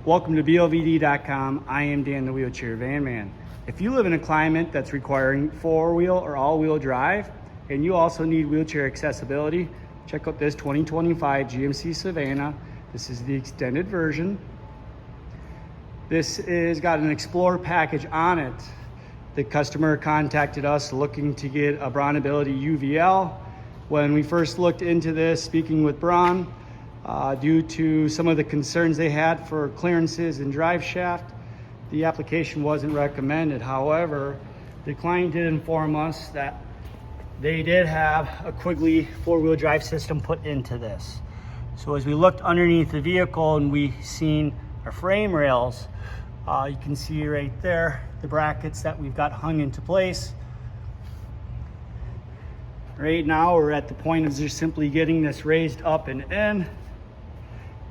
Welcome to BLVD.com. I am Dan, the Wheelchair Van Man. If you live in a climate that's requiring four-wheel or all-wheel drive, and you also need wheelchair accessibility, check out this 2025 GMC Savannah. This is the extended version. This is got an Explorer package on it. The customer contacted us looking to get a BraunAbility UVL. When we first looked into this, speaking with Braun, due to some of the concerns they had for clearances and drive shaft, the application wasn't recommended. However, the client did inform us that they did have a Quigley four-wheel drive system put into this. So as we looked underneath the vehicle and we seen our frame rails, you can see right there the brackets that we've got hung into place. Right now we're at the point of just simply getting this raised up and in.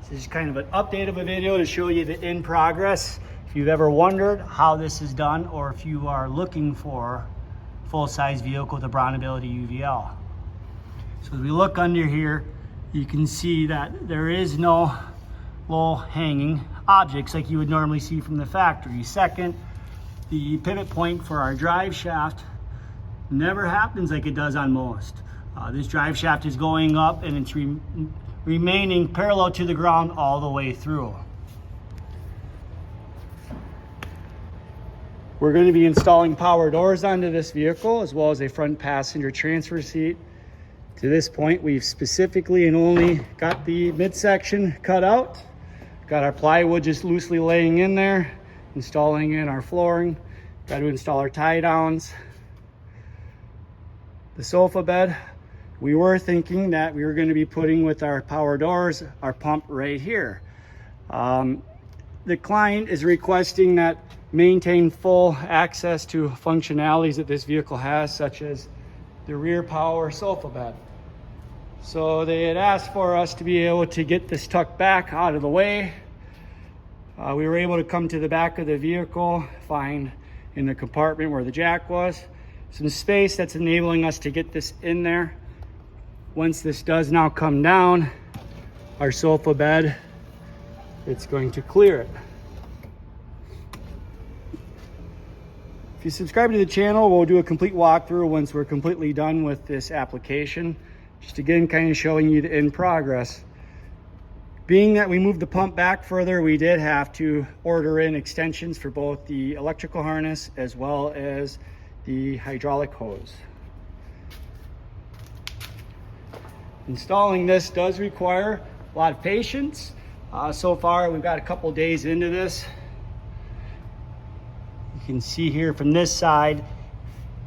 This is kind of an update of a video to show you the in progress. If you've ever wondered how this is done, or if you are looking for a full-size vehicle with a BraunAbility UVL. So as we look under here, you can see that there is no low-hanging objects like you would normally see from the factory. Second, the pivot point for our drive shaft never happens like it does on most. This drive shaft is going up and it's remaining parallel to the ground all the way through. We're going to be installing power doors onto this vehicle, as well as a front passenger transfer seat. To this point, we've specifically and only got the midsection cut out. Got our plywood just loosely laying in there, installing in our flooring. Got to install our tie downs. The sofa bed, we were thinking that we were going to be putting with our power doors, our pump right here. The client is requesting that maintain full access to functionalities that this vehicle has, such as the rear power sofa bed. So they had asked for us to be able to get this tucked back out of the way. We were able to come to the back of the vehicle, find in the compartment where the jack was some space that's enabling us to get this in there. Once this does now come down, our sofa bed, it's going to clear it. If you subscribe to the channel, we'll do a complete walkthrough once we're completely done with this application. Just again, kind of showing you the in progress. Being that we moved the pump back further, we did have to order in extensions for both the electrical harness as well as the hydraulic hose. Installing this does require a lot of patience. So far, we've got a couple days into this. You can see here from this side,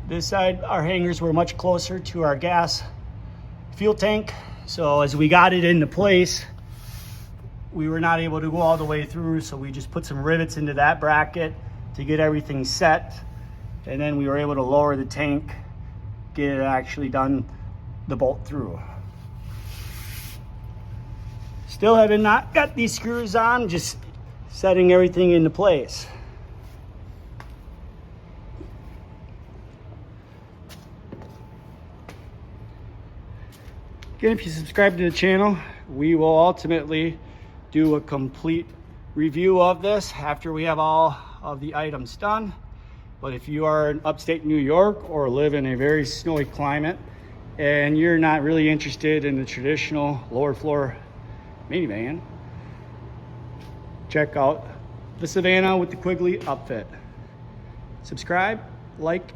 our hangers were much closer to our gas fuel tank. So as we got it into place, we were not able to go all the way through. So we just put some rivets into that bracket to get everything set. And then we were able to lower the tank, get it actually done the bolt through. Still haven't not got these screws on, just setting everything into place. Again, if you subscribe to the channel, we will ultimately do a complete review of this after we have all of the items done. But if you are in upstate New York or live in a very snowy climate and you're not really interested in the traditional lower floor minivan, check out the Savannah with the Quigley upfit. Subscribe, like,